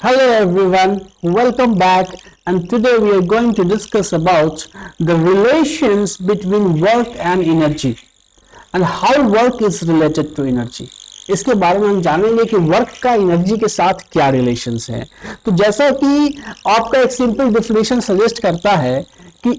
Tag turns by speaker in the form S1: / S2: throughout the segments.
S1: Hello everyone, welcome back, and today we are going to discuss about the relations between work and energy and how work is related to energy. इसके बारे में हम जानेंगे कि work का energy के साथ क्या रिलेशंस है। तो जैसा कि आपका एक सिंपल डेफिनेशन सजेस्ट करता है कि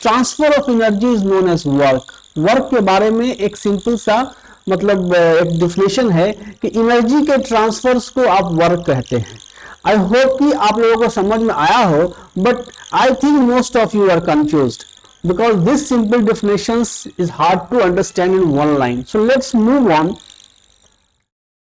S1: transfer of energy is known as work. Work के बारे में एक सिंपल सा मतलब एक डेफिनेशन है कि एनर्जी के ट्रांसफर्स को आप वर्क कहते हैं। आई होप कि आप लोगों को समझ में आया हो, but I think most of you are confused because this simple definitions is hard to understand in one line. So let's move on.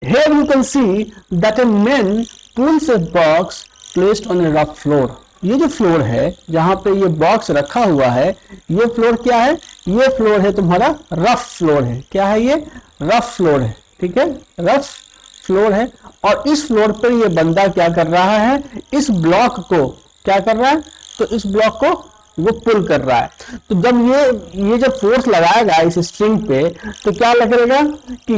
S1: Here you can see that a man pulls a box placed on a rough floor. ये जो floor है जहां पे ये box रखा हुआ है, ये फ्लोर क्या है? ये फ्लोर है तुम्हारा रफ फ्लोर है। क्या है ये? रफ फ्लोर है। ठीक है, रफ फ्लोर है। और इस फ्लोर पर ये बंदा क्या कर रहा है? इस ब्लॉक को क्या कर रहा है? तो इस ब्लॉक को वो पुल कर रहा है। तो जब ये जब फोर्स लगाएगा इस स्ट्रिंग पे, तो क्या लगेगा कि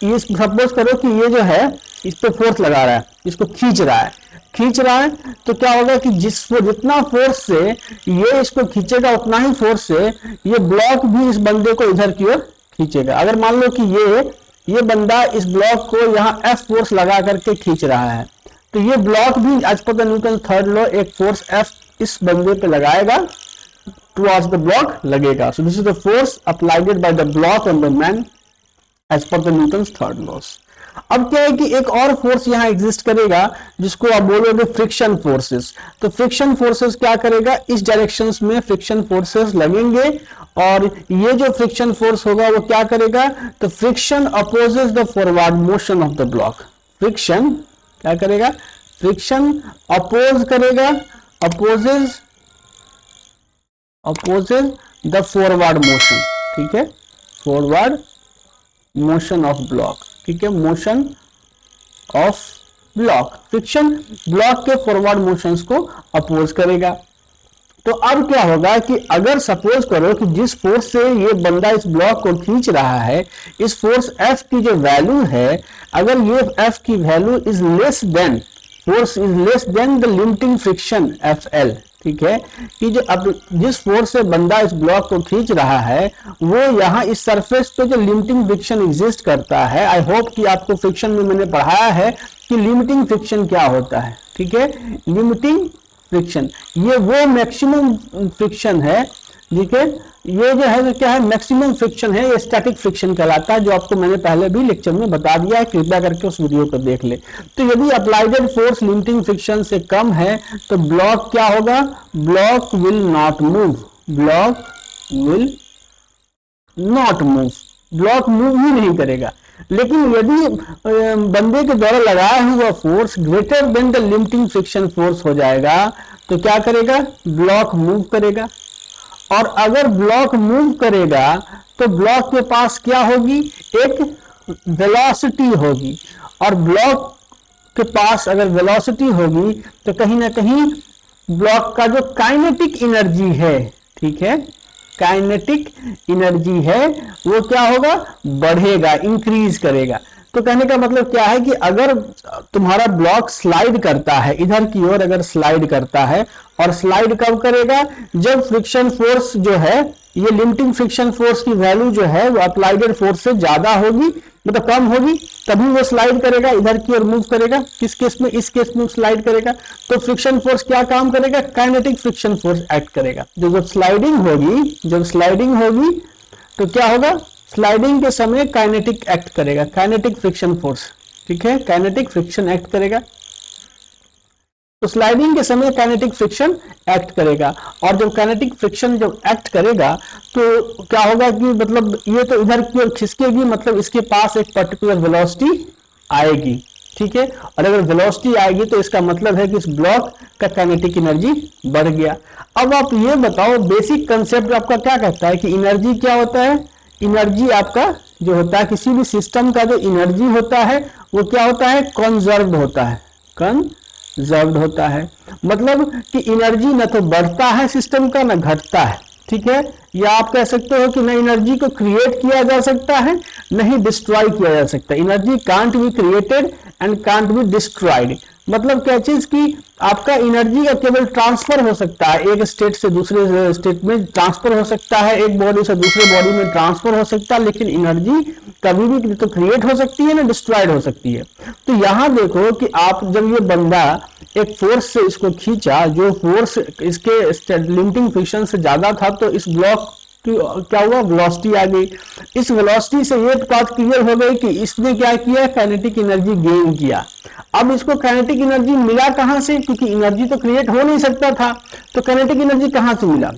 S1: ये सपोज करो कि ये जो है इस पे फोर्स लगा रहा है, इसको खींच रहा है, तो क्या होगा कि जितना फोर्स से ये इसको खींचेगा उतना ही फोर्स से ये ब्लॉक भी इस बंदे को इधर की ओर खींचेगा। अगर मान लो कि ये बंदा इस ब्लॉक को यहाँ F फोर्स लगा करके खींच रहा है, तो ये ब्लॉक भी as per the Newton third law एक फोर्स F इस बंदे पे लगाएगा, टुवर्ड्स द ब्लॉक लगेगा। So this is the force applied by the block on the man as per the Newton's third laws. अब क्या है कि एक और फोर्स यहाँ एग्जिस्ट करेगा जिसको आप बोलोगे फ्रिक्शन फोर्सेस। तो फ्रिक्शन फोर्सेस क्या करेगा? इस डायरेक्शंस में फ्रिक्शन फोर्सेस लगेंगे और ये जो फ्रिक्शन फोर्स होगा वो क्या करेगा? तो friction opposes the forward motion of the block. Friction क्या करेगा? फ्रिक्शन अपोज करेगा, अपोजेस द फॉरवर्ड मोशन। ठीक है, फॉरवर्ड मोशन ऑफ ब्लॉक। ठीक है, motion of block. Friction block के फॉरवर्ड मोशंस को अपोज करेगा। तो अब क्या होगा कि अगर सपोज करो कि जिस फोर्स से ये बंदा इस ब्लॉक को खींच रहा है, इस फोर्स F की जो वैल्यू है, अगर ये F की value is less than the limiting friction FL। ठीक है, कि जो अब जिस फोर्स से बंदा इस ब्लॉक को खींच रहा है वो यहाँ इस सरफेस पे जो लिमिटिंग फ्रिक्शन एग्जिस्ट करता है। आई होप कि आपको फ्रिक्शन में मैंने पढ़ाया है कि लिमिटिंग फ्रिक्शन क्या होता है। ठीक है, लिमिटिंग फ्रिक्शन ये वो मैक्सिमम फ्रिक्शन है। ठीक है, ये जो है क्या है? मैक्सिमम फ्रिक्शन है। ये स्टैटिक फ्रिक्शन कहलाता है, जो आपको मैंने पहले भी लेक्चर में बता दिया है, कृपया करके उस वीडियो को देख ले। तो यदि अप्लाइडेड फोर्स लिमिटिंग फ्रिक्शन से कम है तो ब्लॉक क्या होगा? Block will not move. Block will not move, block move ही नहीं करेगा। लेकिन यदि बंदे के द्वारा लगाया हुआ force greater than the limiting friction force हो जाएगा तो क्या करेगा? ब्लॉक मूव करेगा। और अगर ब्लॉक मूव करेगा तो ब्लॉक के पास क्या होगी? एक वेलोसिटी होगी। और ब्लॉक के पास अगर वेलोसिटी होगी तो कहीं ना कहीं ब्लॉक का जो काइनेटिक एनर्जी है, ठीक है, काइनेटिक एनर्जी है, वो क्या होगा? बढ़ेगा, इंक्रीज करेगा। तो कहने का मतलब क्या है कि अगर तुम्हारा ब्लॉक स्लाइड करता है इधर की ओर, अगर स्लाइड करता है, और स्लाइड कब करेगा? जब फ्रिक्शन फोर्स जो है, ये लिमिटिंग फ्रिक्शन फोर्स की वैल्यू जो है वो अप्लाइडेड फोर्स से ज्यादा होगी, मतलब कम होगी, तभी वो स्लाइड करेगा, इधर की ओर मूव करेगा। किस केस में? इस केस में स्लाइड करेगा। तो फ्रिक्शन फोर्स क्या काम करेगा? काइनेटिक फ्रिक्शन फोर्स एक्ट करेगा। जब स्लाइडिंग होगी तो क्या होगा? स्लाइडिंग के समय काइनेटिक एक्ट करेगा, काइनेटिक फ्रिक्शन फोर्स। ठीक है, काइनेटिक फ्रिक्शन एक्ट करेगा। तो स्लाइडिंग के समय काइनेटिक फ्रिक्शन एक्ट करेगा। और जब काइनेटिक फ्रिक्शन जब एक्ट करेगा तो क्या होगा कि मतलब ये तो इधर की ओर खिसकेगी, मतलब इसके पास एक पर्टिकुलर वेलोसिटी आएगी। ठीक है, और अगर वेलोसिटी आएगी तो इसका मतलब है कि इस ब्लॉक का काइनेटिक एनर्जी बढ़ गया। अब आप ये बताओ, बेसिक कंसेप्ट आपका क्या कहता है कि एनर्जी क्या होता है? एनर्जी आपका जो होता है, किसी भी सिस्टम का जो एनर्जी होता है वो क्या होता है? कंजर्व्ड होता है, कंजर्व्ड होता है। मतलब कि एनर्जी न तो बढ़ता है सिस्टम का, न घटता है। ठीक है, या आप कह सकते हो कि न एनर्जी को क्रिएट किया जा सकता है, न ही डिस्ट्रॉय किया जा सकता है। Energy can't be created and can't be destroyed. मतलब क्या चीज कि आपका एनर्जी का केवल ट्रांसफर हो सकता है, एक स्टेट से दूसरे स्टेट में ट्रांसफर हो सकता है, एक बॉडी से दूसरे बॉडी में ट्रांसफर हो सकता है, लेकिन एनर्जी कभी भी तो क्रिएट हो सकती है ना डिस्ट्रॉयड हो सकती है। तो यहाँ देखो कि आप जब ये बंदा एक फोर्स से इसको खींचा, जो फोर्स इसके लिमिटिंग फ्रिक्शन से ज्यादा था, तो इस ब्लॉक क्या हुआ, वेलोसिटी आ गई। इस वेलोसिटी से ये बात क्लियर हो गई कि इसने क्या किया, काइनेटिक एनर्जी गेन किया। अब इसको काइनेटिक एनर्जी मिला कहां से, क्योंकि एनर्जी तो क्रिएट हो नहीं सकता था, तो काइनेटिक एनर्जी कहां से मिला।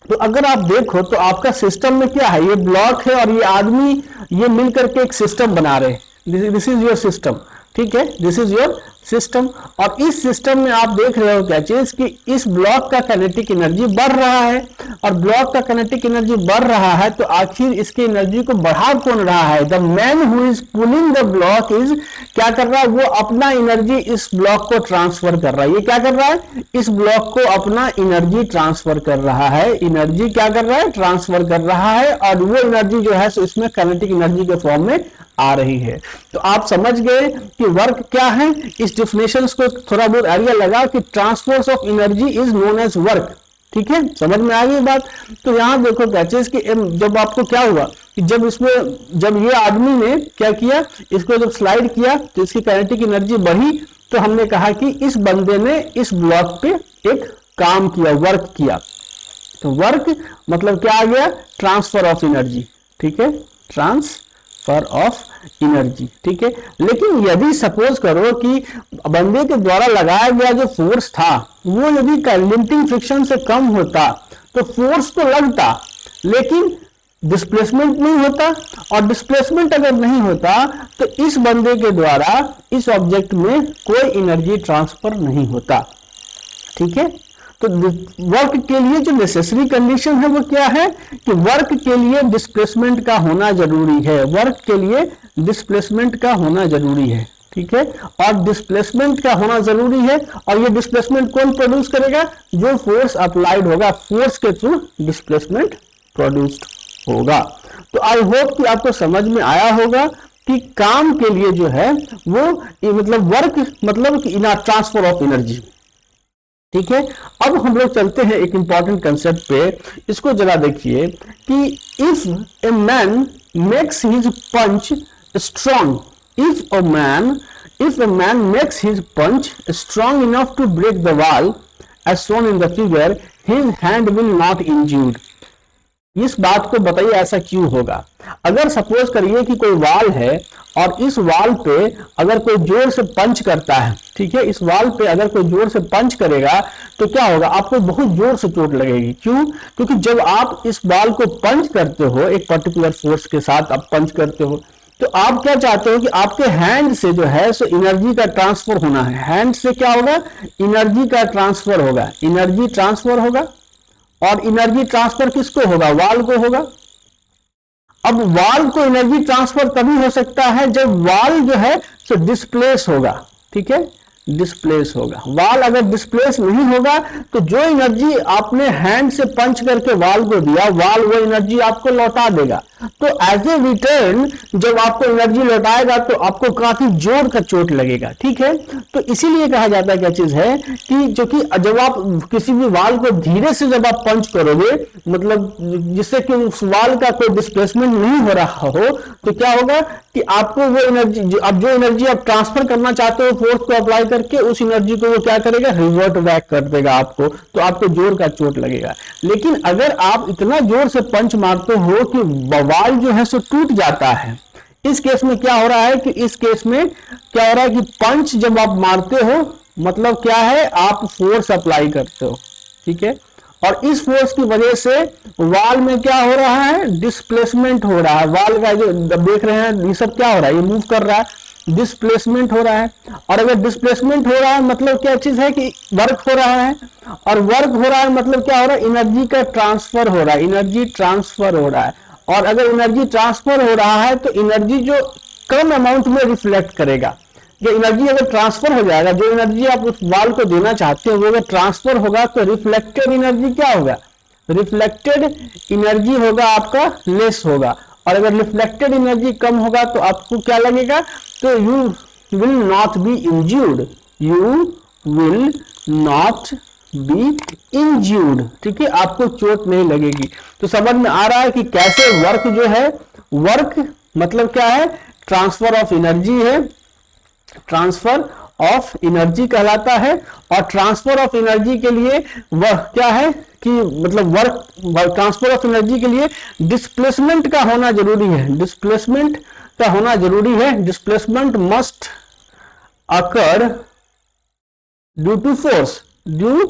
S1: तो अगर आप देखो तो आपका सिस्टम में क्या है, ये ब्लॉक है और ये आदमी, ये मिलकर के एक सिस्टम बना रहे हैं। दिस इज योर सिस्टम, ठीक है, दिस इज योर सिस्टम। और इस सिस्टम में आप देख रहे हो क्या चीज कि इस ब्लॉक का काइनेटिक एनर्जी बढ़ रहा है, और ब्लॉक का काइनेटिक एनर्जी बढ़ रहा है, तो आखिर इसकी एनर्जी को बढ़ा कौन रहा है, the man who is pulling the block is, क्या कर रहा है, वो अपना एनर्जी इस ब्लॉक को ट्रांसफर कर रहा है। ये क्या कर रहा है, इस ब्लॉक को अपना एनर्जी ट्रांसफर कर रहा है, एनर्जी क्या कर रहा है, ट्रांसफर कर रहा है, और वो एनर्जी जो है इसमें काइनेटिक एनर्जी के फॉर्म में आ रही है। तो आप समझ गए कि वर्क क्या है। इस डिफिनेशंस को थोड़ा बहुत आइडिया लगा कि transfer of energy is known as work, ठीक है, समझ में आ गई बात। तो यहां देखो क्या चीज कि जब आपको क्या हुआ कि जब ये आदमी ने क्या किया, इसको जब स्लाइड किया तो इसकी काइनेटिक एनर्जी बढ़ी, तो हमने कहा कि इस बंदे ने इस ब्लॉक पे एक काम किया, वर्क किया। तो वर्क मतलब क्या आ गया, ट्रांसफर ऑफ एनर्जी, ठीक है, ट्रांसफर ऑफ एनर्जी, ठीक है। लेकिन यदि सपोज करो कि बंदे के द्वारा लगाया गया जो फोर्स था वो यदि लिमिटिंग फ्रिक्शन से कम होता, तो फोर्स तो लगता लेकिन डिस्प्लेसमेंट नहीं होता, और डिस्प्लेसमेंट अगर नहीं होता तो इस बंदे के द्वारा इस ऑब्जेक्ट में कोई एनर्जी ट्रांसफर नहीं होता, ठीक है। तो वर्क के लिए जो नेसेसरी कंडीशन है वो क्या है कि वर्क के लिए डिस्प्लेसमेंट का होना जरूरी है, वर्क के लिए डिस्प्लेसमेंट का होना जरूरी है, ठीक है। और डिस्प्लेसमेंट का होना जरूरी है, और ये डिस्प्लेसमेंट कौन प्रोड्यूस करेगा, जो फोर्स अप्लाइड होगा, फोर्स के थ्रू डिस्प्लेसमेंट प्रोड्यूस्ड होगा। तो आई होप कि आपको समझ में आया होगा कि काम के लिए जो है वो मतलब वर्क मतलब ट्रांसफर ऑफ एनर्जी, ठीक है। अब हम लोग चलते हैं एक इंपॉर्टेंट कंसेप्ट पे, इसको जरा देखिए कि if a man makes his punch strong, if a man makes his punch strong enough to break the wall as shown in the figure, his hand will not injured। इस बात को बताइए ऐसा क्यों होगा। अगर सपोज करिए कि कोई वाल है और इस वाल पे अगर कोई जोर से पंच करता है, ठीक है, इस वाल पे अगर कोई जोर से पंच करेगा तो क्या होगा, आपको बहुत जोर से चोट लगेगी। क्यों, क्योंकि जब आप इस वाल को पंच करते हो, एक पर्टिकुलर फोर्स के साथ आप पंच करते हो, तो आप क्या चाहते हो कि आपके हैंड से जो है सो एनर्जी का ट्रांसफर होना है। हैंड से क्या होगा, एनर्जी का ट्रांसफर होगा, एनर्जी ट्रांसफर होगा, और एनर्जी ट्रांसफर किसको होगा, वाल को होगा। अब वाल को एनर्जी ट्रांसफर तभी हो सकता है जब वाल जो है सो डिस्प्लेस होगा, ठीक है, डिस्प्लेस होगा। वाल अगर डिस्प्लेस नहीं होगा तो जो एनर्जी आपने हैंड से पंच करके वाल को दिया, वाल वो एनर्जी आपको लौटा देगा। तो एज ए रिटर्न जब आपको एनर्जी लौटाएगा तो आपको काफी जोर का चोट लगेगा, ठीक है। तो इसीलिए कहा जाता है क्या चीज है कि जो कि जब आप किसी भी वाल को धीरे से जब आप पंच करोगे, मतलब जिससे कि उस वाल का कोई डिस्प्लेसमेंट नहीं हो रहा हो, तो क्या होगा कि आपको वो एनर्जी जो एनर्जी आप ट्रांसफर करना चाहते हो फोर्स को अप्लाई करके, उस एनर्जी को वो क्या करेगा, रिवर्ट बैक कर देगा आपको, तो आपको जोर का चोट लगेगा। लेकिन अगर आप इतना जोर से पंच मारते हो कि वाल जो है सो टूट जाता है, इस केस में क्या हो रहा है कि इस केस में क्या हो रहा है कि पंच जब आप मारते हो मतलब क्या है, आप फोर्स अप्लाई करते हो, ठीक है, और इस फोर्स की वजह से वाल में क्या हो रहा है, डिस्प्लेसमेंट हो रहा है। वाल का जो देख रहे हैं ये सब क्या हो रहा है, ये मूव कर रहा है, डिस्प्लेसमेंट हो रहा है। और अगर डिस्प्लेसमेंट हो रहा है मतलब क्या चीज है कि वर्क हो रहा है, और वर्क हो रहा है मतलब क्या हो रहा है, एनर्जी का ट्रांसफर हो रहा है, एनर्जी ट्रांसफर हो रहा है। और अगर एनर्जी ट्रांसफर हो रहा है तो एनर्जी जो कम अमाउंट में रिफ्लेक्ट करेगा, ये एनर्जी अगर ट्रांसफर हो जाएगा, जो एनर्जी आप उस वाल को देना चाहते हो वो अगर ट्रांसफर होगा तो रिफ्लेक्टेड एनर्जी क्या होगा, रिफ्लेक्टेड एनर्जी होगा आपका लेस होगा। और अगर रिफ्लेक्टेड एनर्जी कम होगा तो आपको क्या लगेगा, तो you will not be इंज्यूर्ड, you will not be इंज्यूर्ड, ठीक है, आपको चोट नहीं लगेगी। तो समझ में आ रहा है कि कैसे वर्क जो है, वर्क मतलब क्या है, ट्रांसफर ऑफ एनर्जी है, ट्रांसफर ऑफ एनर्जी कहलाता है। और ट्रांसफर ऑफ एनर्जी के लिए वह क्या है कि मतलब वर्क, ट्रांसफर ऑफ एनर्जी के लिए डिस्प्लेसमेंट का होना जरूरी है, डिस्प्लेसमेंट का होना जरूरी है। Displacement must occur due to force, due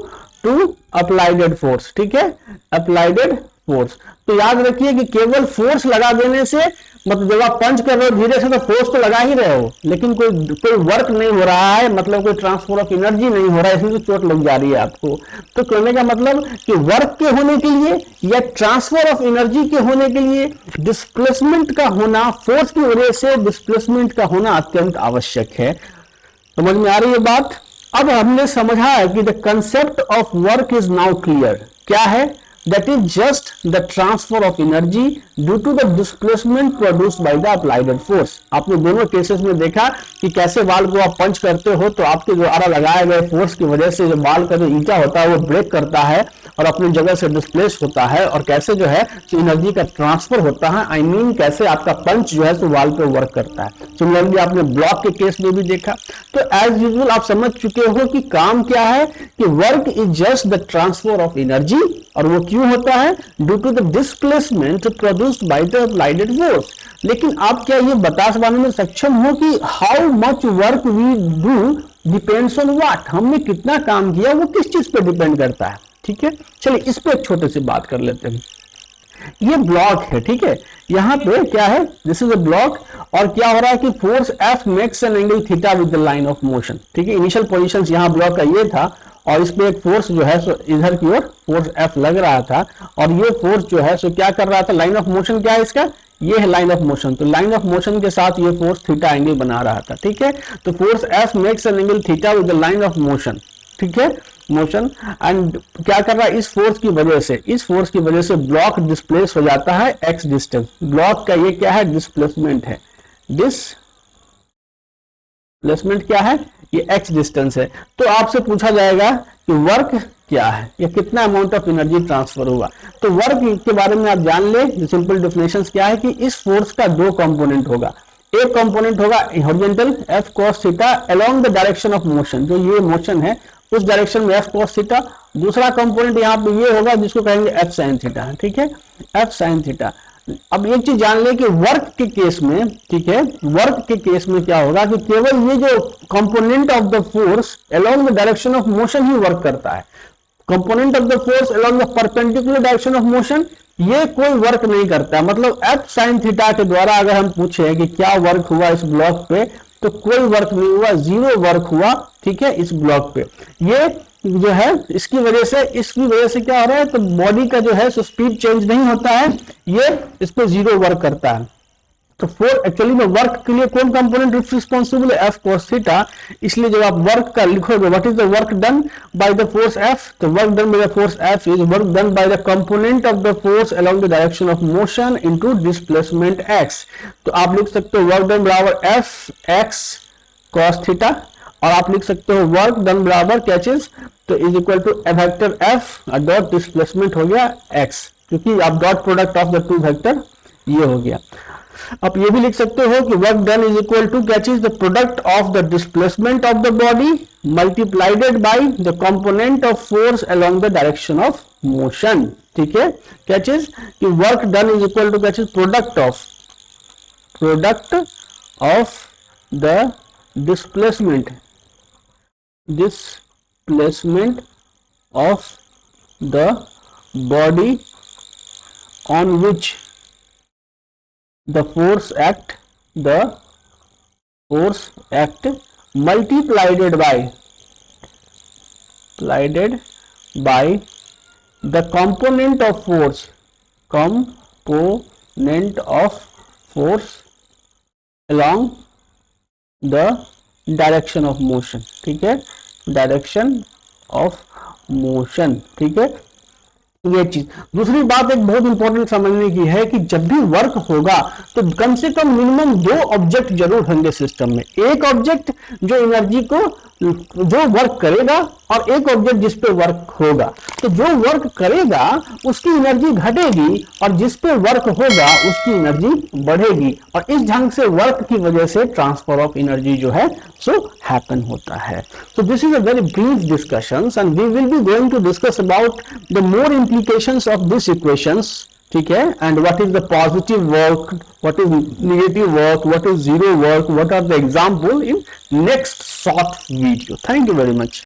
S1: to applied force, ठीक है, अप्लाइडेड फोर्स। तो याद रखिए कि केवल फोर्स लगा देने से, मतलब जब आप पंच कर रहे हो धीरे से तो फोर्स तो लगा ही रहे हो, लेकिन कोई वर्क नहीं हो रहा है, मतलब कोई ट्रांसफर ऑफ एनर्जी नहीं हो रहा है, इसलिए चोट लग जा रही है आपको। तो कहने का मतलब कि वर्क के होने के लिए या ट्रांसफर ऑफ एनर्जी के होने के लिए डिस्प्लेसमेंट का होना, फोर्स की वजह से डिस्प्लेसमेंट का होना अत्यंत आवश्यक है। समझ में आ रही है बात? अब हमने समझा है कि the concept of work is now clear. क्या है? That is just the transfer of energy due to the displacement produced by the applied force. आपने दोनों केसेस में देखा कि कैसे बाल को आप पंच करते हो तो आपके द्वारा लगाए गए फोर्स की वजह से जो बाल का जो ईंटा होता है वो ब्रेक करता है और अपनी जगह से डिस्प्लेस होता है, और कैसे जो है एनर्जी का ट्रांसफर होता है, आई मीन कैसे आपका पंच जो है तो वाल पे वर्क करता है। सिमिलरली आपने ब्लॉक के केस में भी देखा। तो एज यूजुअल आप समझ चुके हो कि काम क्या है, कि work is just the transfer of energy, और वो क्यों होता है? Due to the displacement produced by the applied force. लेकिन आप क्या ये बता पाने में सक्षम हो कि how much work we do depends on what, हमने कितना काम किया वो किस चीज पे डिपेंड करता है, ठीक है। चलिए इस पे एक छोटे से बात कर लेते हैं। ये ब्लॉक है, ठीक है, यहाँ पे क्या है, दिस इज अ ब्लॉक, और क्या हो रहा है कि force F makes an angle theta with the line of motion, ठीक है। इनिशियल पोजीशन यहाँ ब्लॉक का ये था, और इस पे एक फोर्स जो है सो इधर की ओर फोर्स F लग रहा था, और ये फोर्स जो है सो क्या कर रहा था, लाइन ऑफ मोशन क्या है इसका, ये है लाइन ऑफ मोशन। तो लाइन ऑफ मोशन के साथ ये फोर्स थीटा एंगल बना रहा था, ठीक है। तो force F makes an angle theta with the line of motion, ठीक है, मोशन। एंड क्या कर रहा है, इस फोर्स की वजह से, इस फोर्स की वजह से ब्लॉक डिस्प्लेस हो जाता है x डिस्टेंस। ब्लॉक का ये क्या है, डिस्प्लेसमेंट है, डिस्प्लेसमेंट क्या है, ये x डिस्टेंस है। तो आपसे पूछा जाएगा कि वर्क क्या है, या कितना अमाउंट ऑफ एनर्जी ट्रांसफर हुआ। तो वर्क के बारे में आप जान ले, सिंपल डिफिनेशन क्या है कि इस फोर्स का दो कंपोनेंट होगा। एक कंपोनेंट होगा horizontal F cos theta along the direction of motion, जो ये मोशन है उस डायरेक्शन में F cos थीटा। दूसरा कंपोनेंट यहाँ पे ये होगा जिसको कहेंगे F sin थीटा, ठीक है, F sin थीटा। अब एक चीज जान ले कि वर्क के केस में, ठीक है, वर्क के केस में क्या होगा कि केवल ये जो component of the force along the direction of motion he work करता है। Component of the force along the perpendicular direction of motion ये कोई वर्क नहीं करता। मतलब F sin थीटा के द्वारा अगर हम पूछे कि क्या वर्क हुआ इस ब्लॉक पे, तो कोई वर्क नहीं हुआ, जीरो वर्क हुआ, ठीक है, इस ब्लॉक पे। ये जो है इसकी वजह से क्या हो रहा है, तो बॉडी का जो है स्पीड चेंज नहीं होता है, ये इस पे जीरो वर्क करता है। तो फोर एक्चुअली में वर्क के लिए कौन कंपोनेंट रिस्पॉन्सिबल है, F cos थीटा। इसलिए जब आप वर्क का लिखोगे, what is the work done by the force F, तो work done by the force F is work done by the component of the force along the direction of motion into displacement x। तो आप लिख सकते हो work done बराबर F x cos theta, और आप लिख सकते हो वर्क डन बराबर क्या चीज, तो is equal to vector F dot displacement हो गया x, क्योंकि आप dot product of the two vector ये हो गया। आप ये भी लिख सकते हो कि work done is equal to क्या चीज, the product of the displacement of the body multiplied by the component of force along the direction of motion, ठीक है। क्या चीज कि work done is equal to क्या चीज, product of the displacement of the body on which the force act multiplied by the component of force along the direction of motion, ठीक है, direction of motion, ठीक है। ये चीज। दूसरी बात एक बहुत इंपॉर्टेंट समझने की है कि जब भी वर्क होगा तो कम से कम मिनिमम 2 ऑब्जेक्ट जरूर होंगे सिस्टम में। एक ऑब्जेक्ट जो एनर्जी को जो वर्क करेगा और एक ऑब्जेक्ट जिस पे वर्क होगा। तो जो वर्क करेगा उसकी एनर्जी घटेगी और जिस पे वर्क होगा उसकी एनर्जी बढ़ेगी, और इस ढंग से वर्क की वजह से ट्रांसफर ऑफ एनर्जी जो है सो हैपन होता है। So this is a very brief discussions and we will be going to discuss about the more implications of these equations, ठीक है, and what is the positive work, what is negative work, what is zero work, what are the example in next short video. Thank you very much.